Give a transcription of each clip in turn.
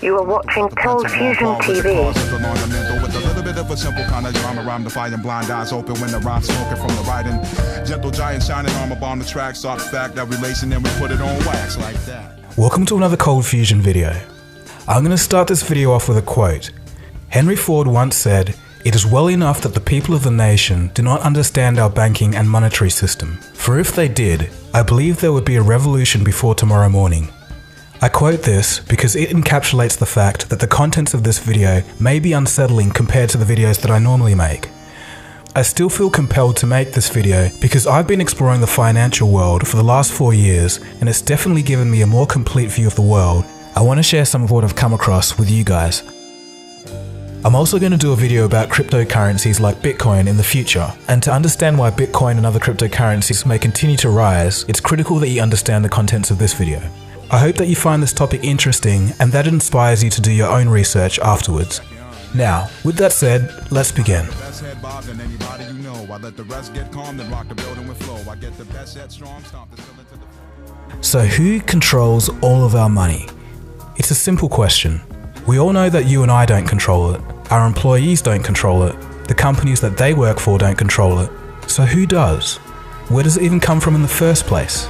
You are watching Cold Fusion TV. With a little bit of a simple kind of drama, rhyme defying blind eyes open when the rhyme's smoking from the writing. Gentle giant shining armor on the track, soft fact that relation, and we put it on wax like that. Welcome to another Cold Fusion video. I'm going to start this video off with a quote. Henry Ford once said, "It is well enough that the people of the nation do not understand our banking and monetary system, for if they did, I believe there would be a revolution before tomorrow morning." I quote this because it encapsulates the fact that the contents of this video may be unsettling compared to the videos that I normally make. I still feel compelled to make this video because I've been exploring the financial world for the last 4 years and it's definitely given me a more complete view of the world. I want to share some of what I've come across with you guys. I'm also going to do a video about cryptocurrencies like Bitcoin in the future, and to understand why Bitcoin and other cryptocurrencies may continue to rise, it's critical that you understand the contents of this video. I hope that you find this topic interesting and that it inspires you to do your own research afterwards. Now, with that said, let's begin. So who controls all of our money? It's a simple question. We all know that you and I don't control it. Our employees don't control it. The companies that they work for don't control it. So who does? Where does it even come from in the first place?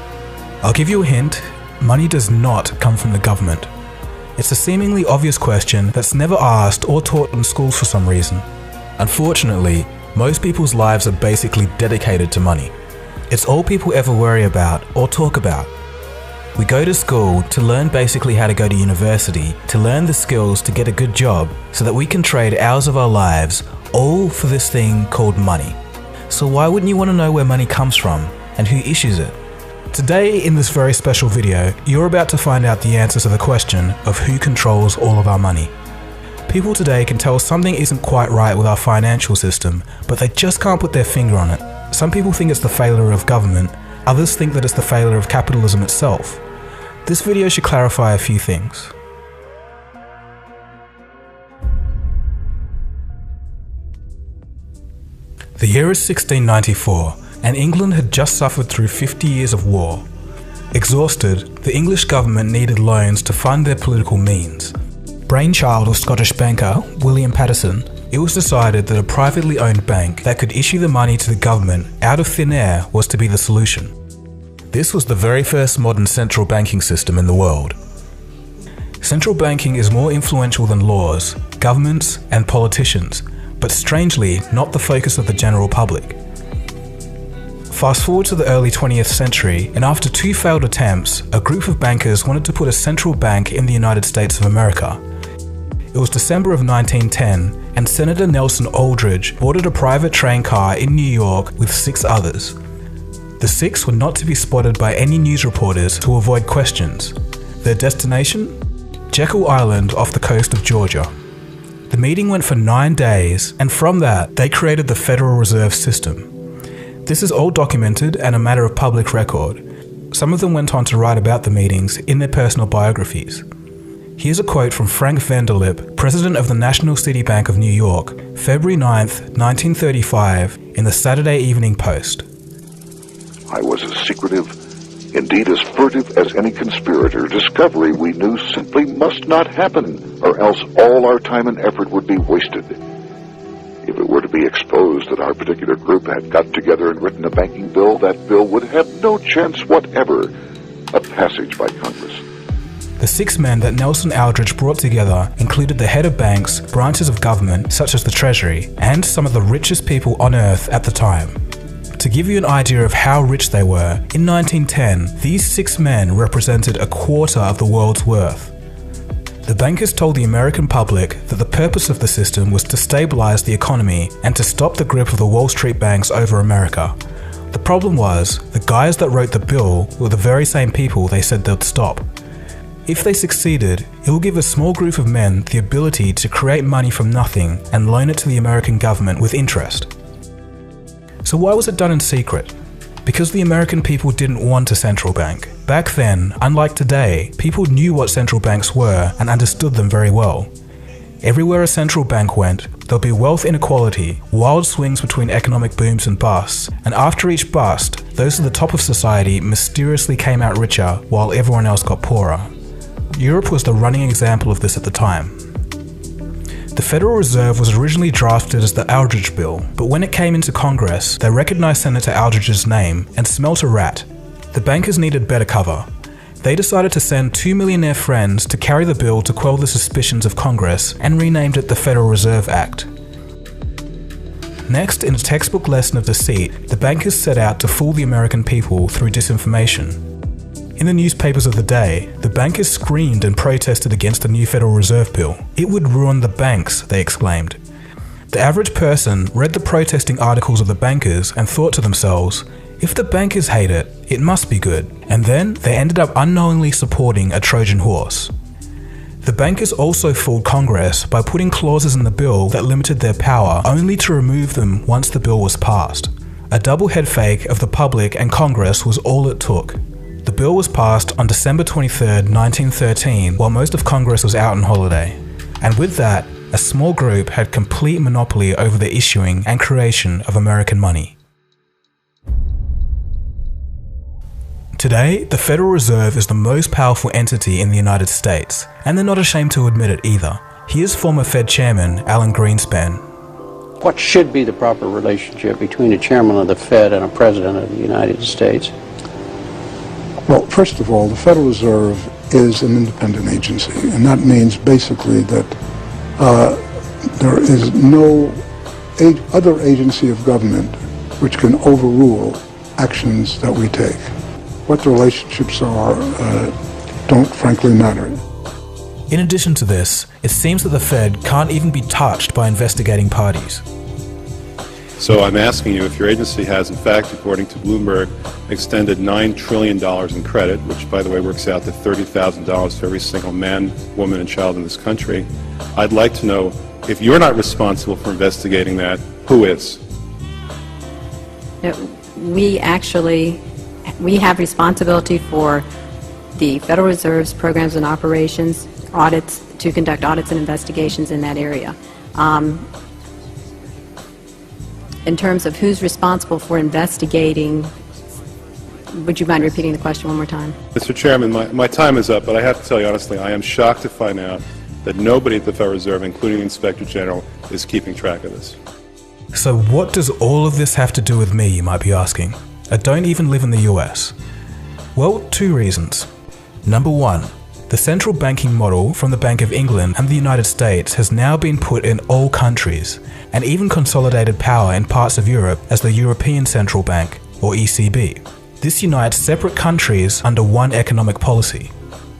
I'll give you a hint. Money does not come from the government. It's a seemingly obvious question that's never asked or taught in schools for some reason. Unfortunately, most people's lives are basically dedicated to money. It's all people ever worry about or talk about. We go to school to learn basically how to go to university, to learn the skills to get a good job so that we can trade hours of our lives, all for this thing called money. So why wouldn't you want to know where money comes from and who issues it? Today, in this very special video, you're about to find out the answer to the question of who controls all of our money. People today can tell something isn't quite right with our financial system, but they just can't put their finger on it. Some people think it's the failure of government, others think that it's the failure of capitalism itself. This video should clarify a few things. The year is 1694. And England had just suffered through 50 years of war. Exhausted, the English government needed loans to fund their political means. Brainchild of Scottish banker William Paterson, it was decided that a privately owned bank that could issue the money to the government out of thin air was to be the solution. This was the very first modern central banking system in the world. Central banking is more influential than laws, governments, and politicians, but strangely not the focus of the general public. Fast forward to the early 20th century, and after 2 failed attempts, a group of bankers wanted to put a central bank in the United States of America. It was December of 1910, and Senator Nelson Aldrich boarded a private train car in New York with 6 others. The 6 were not to be spotted by any news reporters to avoid questions. Their destination? Jekyll Island off the coast of Georgia. The meeting went for 9 days, and from that, they created the Federal Reserve System. This is all documented and a matter of public record. Some of them went on to write about the meetings in their personal biographies. Here's a quote from Frank Vanderlip, president of the National City Bank of New York, February 9th, 1935, in the Saturday Evening Post. "I was as secretive, indeed as furtive as any conspirator. Discovery, we knew, simply must not happen, or else all our time and effort would be wasted. If it were to be exposed that our particular group had got together and written a banking bill, that bill would have no chance whatever of passage by Congress." The 6 men that Nelson Aldrich brought together included the head of banks, branches of government such as the Treasury, and some of the richest people on earth at the time. To give you an idea of how rich they were, in 1910, these 6 men represented a quarter of the world's worth. The bankers told the American public that the purpose of the system was to stabilize the economy and to stop the grip of the Wall Street banks over America. The problem was, the guys that wrote the bill were the very same people they said they'd stop. If they succeeded, it will give a small group of men the ability to create money from nothing and loan it to the American government with interest. So why was it done in secret? Because the American people didn't want a central bank. Back then, unlike today, people knew what central banks were and understood them very well. Everywhere a central bank went, there'll be wealth inequality, wild swings between economic booms and busts, and after each bust, those at the top of society mysteriously came out richer while everyone else got poorer. Europe was the running example of this at the time. The Federal Reserve was originally drafted as the Aldrich Bill, but when it came into Congress, they recognized Senator Aldrich's name and smelt a rat. The bankers needed better cover. They decided to send two millionaire friends to carry the bill to quell the suspicions of Congress and renamed it the Federal Reserve Act. Next, in a textbook lesson of deceit, the bankers set out to fool the American people through disinformation. In the newspapers of the day, the bankers screamed and protested against the new Federal Reserve Bill. It would ruin the banks, they exclaimed. The average person read the protesting articles of the bankers and thought to themselves, if the bankers hate it, it must be good. And then they ended up unknowingly supporting a Trojan horse. The bankers also fooled Congress by putting clauses in the bill that limited their power, only to remove them once the bill was passed. A double head fake of the public and Congress was all it took. The bill was passed on December 23, 1913, while most of Congress was out on holiday. And with that, a small group had complete monopoly over the issuing and creation of American money. Today, the Federal Reserve is the most powerful entity in the United States, and they're not ashamed to admit it either. Here's former Fed Chairman Alan Greenspan. What should be the proper relationship between a chairman of the Fed and a president of the United States? Well, first of all, the Federal Reserve is an independent agency, and that means basically that there is no other agency of government which can overrule actions that we take. What the relationships are don't frankly matter. In addition to this, it seems that the Fed can't even be touched by investigating parties. So I'm asking you if your agency has, in fact, according to Bloomberg, extended $9 trillion in credit, which, by the way, works out to $30,000 for every single man, woman, and child in this country. I'd like to know, if you're not responsible for investigating that, who is? We have responsibility for the Federal Reserve's programs and operations, audits, to conduct audits and investigations in that area. In terms of who's responsible for investigating, would you mind repeating the question one more time? Mr. Chairman, my time is up, but I have to tell you honestly, I am shocked to find out that nobody at the Federal Reserve, including the Inspector General, is keeping track of this. So what does all of this have to do with me, you might be asking? I don't even live in the US. Well, two reasons. Number one, the central banking model from the Bank of England and the United States has now been put in all countries, and even consolidated power in parts of Europe as the European Central Bank, or ECB. This unites separate countries under one economic policy.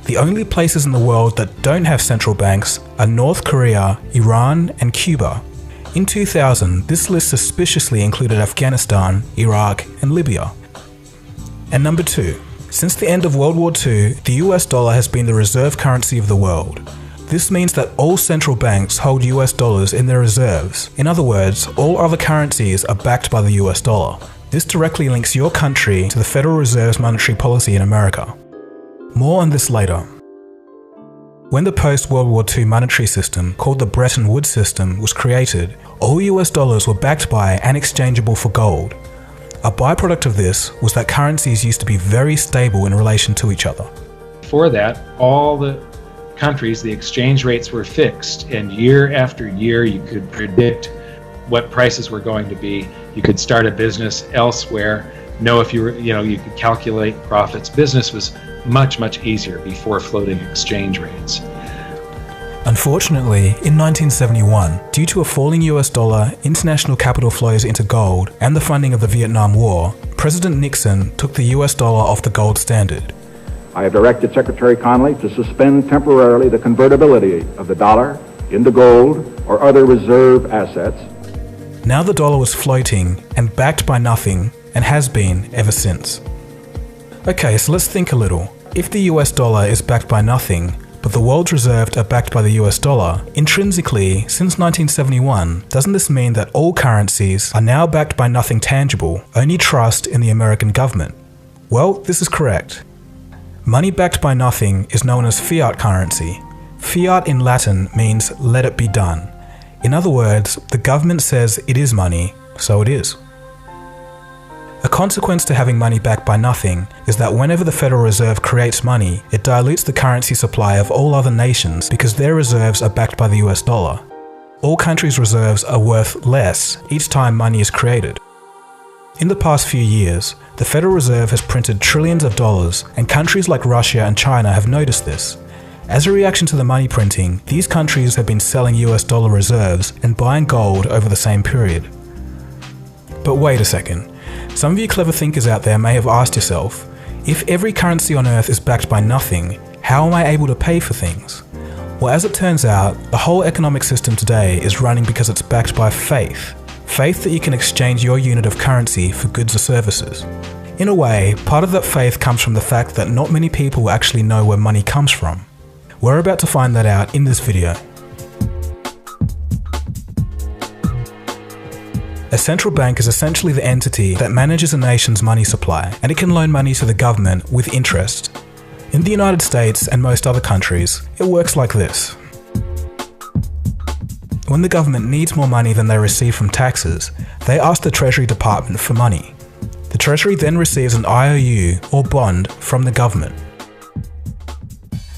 The only places in the world that don't have central banks are North Korea, Iran, and Cuba. In 2000, this list suspiciously included Afghanistan, Iraq, and Libya. And number two, since the end of World War II, the US dollar has been the reserve currency of the world. This means that all central banks hold US dollars in their reserves. In other words, all other currencies are backed by the US dollar. This directly links your country to the Federal Reserve's monetary policy in America. More on this later. When the post-World War II monetary system, called the Bretton Woods system, was created, all US dollars were backed by and exchangeable for gold. A byproduct of this was that currencies used to be very stable in relation to each other. Before that, all the countries, the exchange rates were fixed, and year after year you could predict what prices were going to be. You could start a business elsewhere, know if you were, you could calculate profits. Business was much, much easier before floating exchange rates. Unfortunately, in 1971, due to a falling US dollar, international capital flows into gold, and the funding of the Vietnam War, President Nixon took the US dollar off the gold standard. I have directed Secretary Connally to suspend temporarily the convertibility of the dollar into gold or other reserve assets. Now the dollar was floating and backed by nothing, and has been ever since. Okay, so let's think a little. If the US dollar is backed by nothing, but the world's reserves are backed by the US dollar, intrinsically, since 1971, doesn't this mean that all currencies are now backed by nothing tangible, only trust in the American government? Well, this is correct. Money backed by nothing is known as fiat currency. Fiat in Latin means let it be done. In other words, the government says it is money, so it is. A consequence to having money backed by nothing is that whenever the Federal Reserve creates money, it dilutes the currency supply of all other nations because their reserves are backed by the US dollar. All countries' reserves are worth less each time money is created. In the past few years, the Federal Reserve has printed trillions of dollars, and countries like Russia and China have noticed this. As a reaction to the money printing, these countries have been selling US dollar reserves and buying gold over the same period. But wait a second. Some of you clever thinkers out there may have asked yourself, if every currency on Earth is backed by nothing, how am I able to pay for things? Well, as it turns out, the whole economic system today is running because it's backed by faith. Faith that you can exchange your unit of currency for goods or services. In a way, part of that faith comes from the fact that not many people actually know where money comes from. We're about to find that out in this video. A central bank is essentially the entity that manages a nation's money supply, and it can loan money to the government with interest. In the United States and most other countries, it works like this. When the government needs more money than they receive from taxes, they ask the Treasury Department for money. The Treasury then receives an IOU or bond from the government.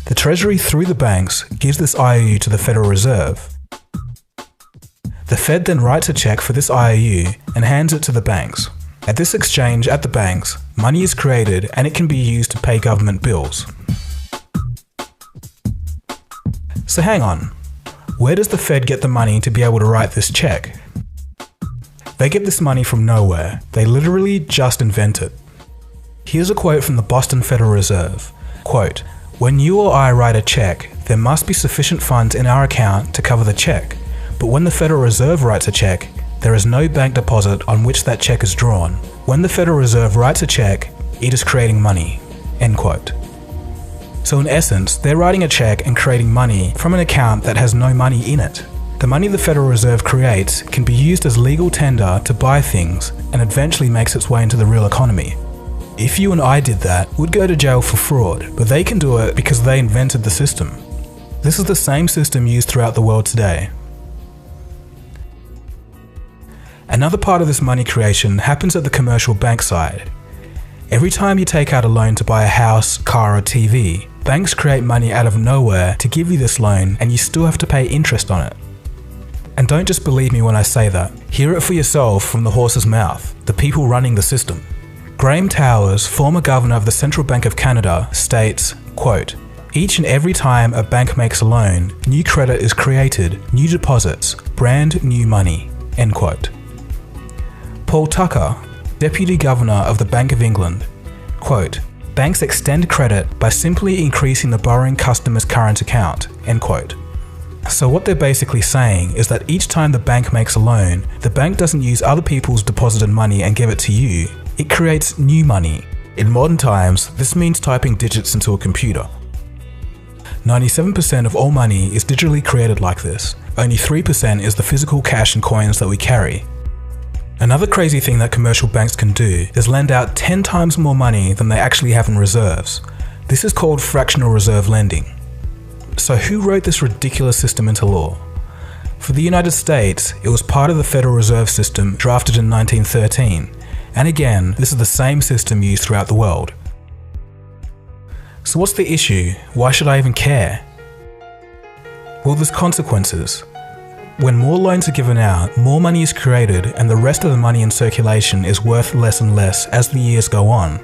The Treasury, through the banks, gives this IOU to the Federal Reserve. The Fed then writes a check for this IOU and hands it to the banks. At this exchange at the banks, money is created and it can be used to pay government bills. So hang on, where does the Fed get the money to be able to write this check? They get this money from nowhere. They literally just invent it. Here's a quote from the Boston Federal Reserve. Quote, "When you or I write a check, there must be sufficient funds in our account to cover the check. But when the Federal Reserve writes a check, there is no bank deposit on which that check is drawn. When the Federal Reserve writes a check, it is creating money." End quote. So in essence, they're writing a check and creating money from an account that has no money in it. The money the Federal Reserve creates can be used as legal tender to buy things and eventually makes its way into the real economy. If you and I did that, we'd go to jail for fraud, but they can do it because they invented the system. This is the same system used throughout the world today. Another part of this money creation happens at the commercial bank side. Every time you take out a loan to buy a house, car or TV, banks create money out of nowhere to give you this loan and you still have to pay interest on it. And don't just believe me when I say that. Hear it for yourself from the horse's mouth, the people running the system. Graham Towers, former governor of the Central Bank of Canada, states, quote, "Each and every time a bank makes a loan, new credit is created, new deposits, brand new money." End quote. Paul Tucker, Deputy Governor of the Bank of England, quote, "Banks extend credit by simply increasing the borrowing customer's current account." End quote. So what they're basically saying is that each time the bank makes a loan, the bank doesn't use other people's deposited money and give it to you. It creates new money. In modern times, this means typing digits into a computer. 97% of all money is digitally created like this. Only 3% is the physical cash and coins that we carry. Another crazy thing that commercial banks can do is lend out 10 times more money than they actually have in reserves. This is called fractional reserve lending. So who wrote this ridiculous system into law? For the United States, it was part of the Federal Reserve System drafted in 1913. And again, this is the same system used throughout the world. So what's the issue? Why should I even care? Well, there's consequences. When more loans are given out, more money is created and the rest of the money in circulation is worth less and less as the years go on.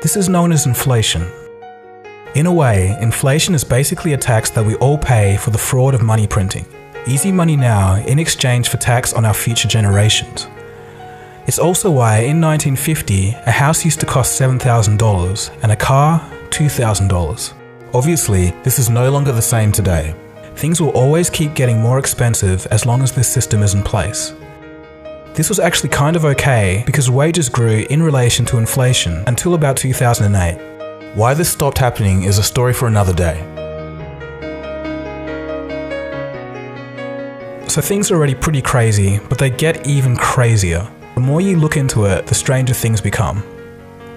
This is known as inflation. In a way, inflation is basically a tax that we all pay for the fraud of money printing. Easy money now in exchange for tax on our future generations. It's also why in 1950, a house used to cost $7,000 and a car, $2,000. Obviously, this is no longer the same today. Things will always keep getting more expensive as long as this system is in place. This was actually kind of okay because wages grew in relation to inflation until about 2008. Why this stopped happening is a story for another day. So things are already pretty crazy, but they get even crazier. The more you look into it, the stranger things become.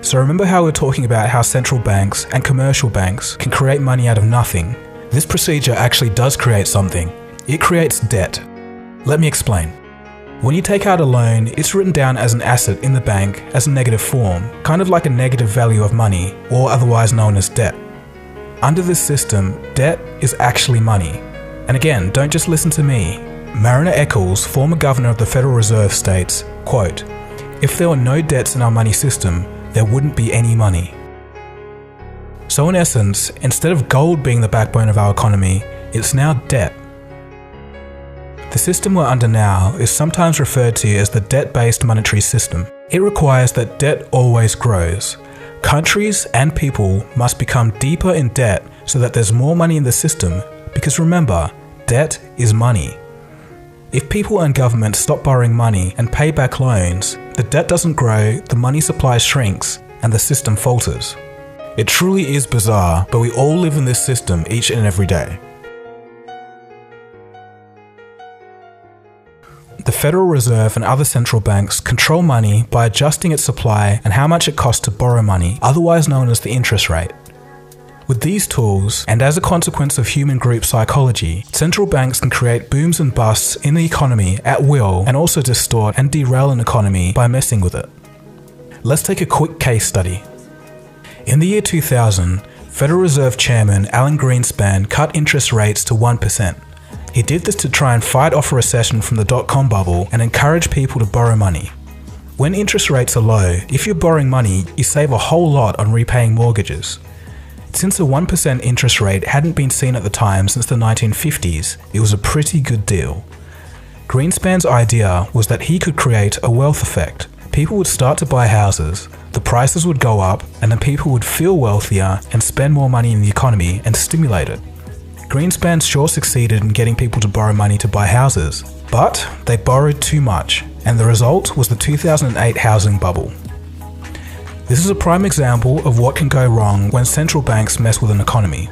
So remember how we're talking about how central banks and commercial banks can create money out of nothing? This procedure actually does create something. It creates debt. Let me explain. When you take out a loan, it's written down as an asset in the bank as a negative form, kind of like a negative value of money, or otherwise known as debt. Under this system, debt is actually money. And again, don't just listen to me. Mariner Eccles, former governor of the Federal Reserve, states, quote, "If there were no debts in our money system, there wouldn't be any money." So in essence, instead of gold being the backbone of our economy, it's now debt. The system we're under now is sometimes referred to as the debt-based monetary system. It requires that debt always grows. Countries and people must become deeper in debt so that there's more money in the system, because remember, debt is money. If people and governments stop borrowing money and pay back loans, the debt doesn't grow, the money supply shrinks, and the system falters. It truly is bizarre, but we all live in this system each and every day. The Federal Reserve and other central banks control money by adjusting its supply and how much it costs to borrow money, otherwise known as the interest rate. With these tools, and as a consequence of human group psychology, central banks can create booms and busts in the economy at will and also distort and derail an economy by messing with it. Let's take a quick case study. In the year 2000, Federal Reserve Chairman Alan Greenspan cut interest rates to 1%. He did this to try and fight off a recession from the dot-com bubble and encourage people to borrow money. When interest rates are low, if you're borrowing money, you save a whole lot on repaying mortgages. Since a 1% interest rate hadn't been seen at the time since the 1950s, it was a pretty good deal. Greenspan's idea was that he could create a wealth effect. People would start to buy houses, the prices would go up, and then people would feel wealthier and spend more money in the economy and stimulate it. Greenspan sure succeeded in getting people to borrow money to buy houses, but they borrowed too much, and the result was the 2008 housing bubble. This is a prime example of what can go wrong when central banks mess with an economy.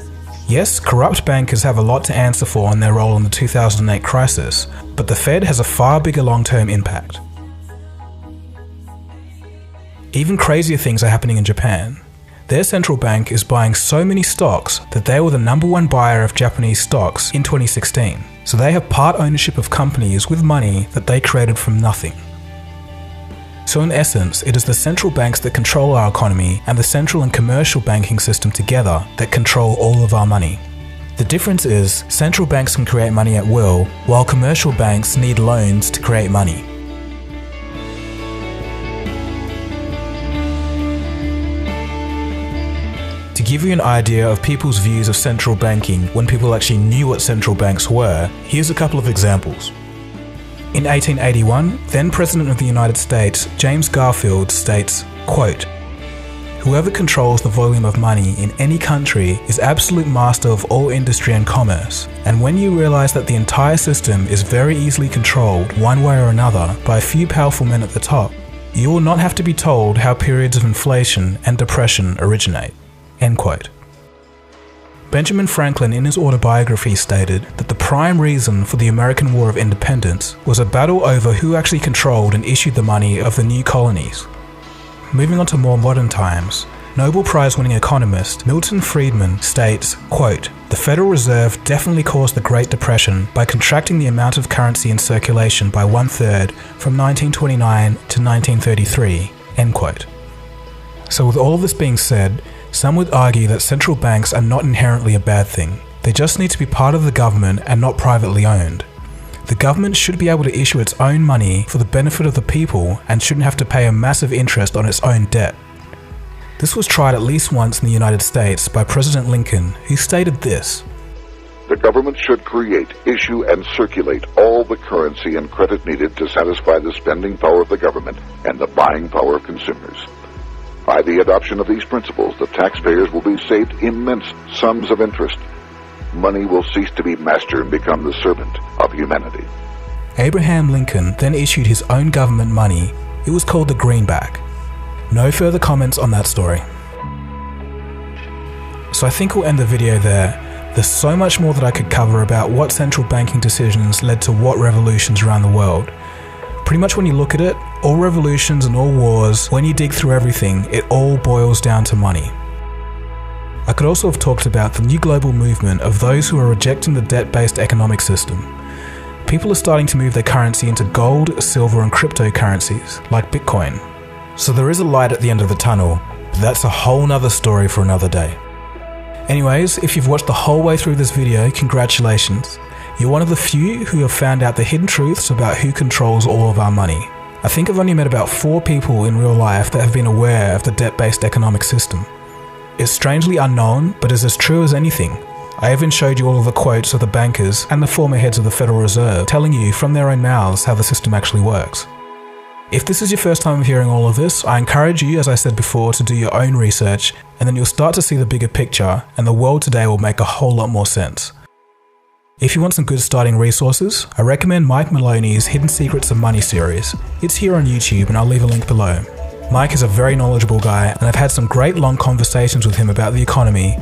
Yes, corrupt bankers have a lot to answer for in their role in the 2008 crisis, but the Fed has a far bigger long-term impact. Even crazier things are happening in Japan. Their central bank is buying so many stocks that they were the #1 buyer of Japanese stocks in 2016. So they have part ownership of companies with money that they created from nothing. So in essence, it is the central banks that control our economy and the central and commercial banking system together that control all of our money. The difference is, central banks can create money at will, while commercial banks need loans to create money. To give you an idea of people's views of central banking when people actually knew what central banks were, here's a couple of examples. In 1881, then President of the United States, James Garfield, states, quote, "Whoever controls the volume of money in any country is absolute master of all industry and commerce, and when you realize that the entire system is very easily controlled one way or another by a few powerful men at the top, you will not have to be told how periods of inflation and depression originate." End quote. Benjamin Franklin in his autobiography stated that the prime reason for the American War of Independence was a battle over who actually controlled and issued the money of the new colonies. Moving on to more modern times, Nobel Prize-winning economist Milton Friedman states, quote, "The Federal Reserve definitely caused the Great Depression by contracting the amount of currency in circulation by 1/3 from 1929 to 1933, end quote. So with all of this being said, some would argue that central banks are not inherently a bad thing. They just need to be part of the government and not privately owned. The government should be able to issue its own money for the benefit of the people and shouldn't have to pay a massive interest on its own debt. This was tried at least once in the United States by President Lincoln, who stated this, "The government should create, issue, and circulate all the currency and credit needed to satisfy the spending power of the government and the buying power of consumers. By the adoption of these principles, the taxpayers will be saved immense sums of interest. Money will cease to be master and become the servant of humanity." Abraham Lincoln then issued his own government money. It was called the greenback. No further comments on that story. So I think we'll end the video there. There's so much more that I could cover about what central banking decisions led to what revolutions around the world. Pretty much when you look at it, all revolutions and all wars, when you dig through everything, it all boils down to money. I could also have talked about the new global movement of those who are rejecting the debt-based economic system. people are starting to move their currency into gold, silver and cryptocurrencies, like Bitcoin. So there is a light at the end of the tunnel, but that's a whole nother story for another day. Anyways, if you've watched the whole way through this video, congratulations. You're one of the few who have found out the hidden truths about who controls all of our money. I think I've only met about 4 people in real life that have been aware of the debt-based economic system. It's strangely unknown, but is as true as anything. I even showed you all of the quotes of the bankers and the former heads of the Federal Reserve telling you from their own mouths how the system actually works. If this is your first time of hearing all of this, I encourage you, as I said before, to do your own research, and then you'll start to see the bigger picture, and the world today will make a whole lot more sense. If you want some good starting resources, I recommend Mike Maloney's Hidden Secrets of Money series. It's here on YouTube, and I'll leave a link below. Mike is a very knowledgeable guy, and I've had some great long conversations with him about the economy.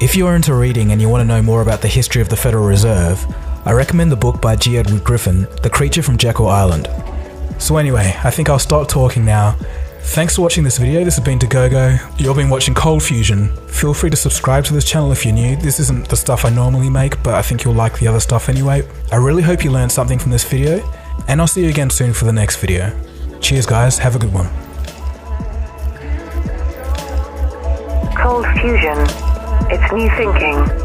If you're into reading and you want to know more about the history of the Federal Reserve, I recommend the book by G. Edward Griffin, The Creature from Jekyll Island. So anyway, I think I'll stop talking now. Thanks for watching this video. This has been DeGogo. You've been watching Cold Fusion. Feel free to subscribe to this channel if you're new. This isn't the stuff I normally make, but I think you'll like the other stuff anyway. I really hope you learned something from this video, and I'll see you again soon for the next video. Cheers guys, have a good one. Cold Fusion. It's new thinking.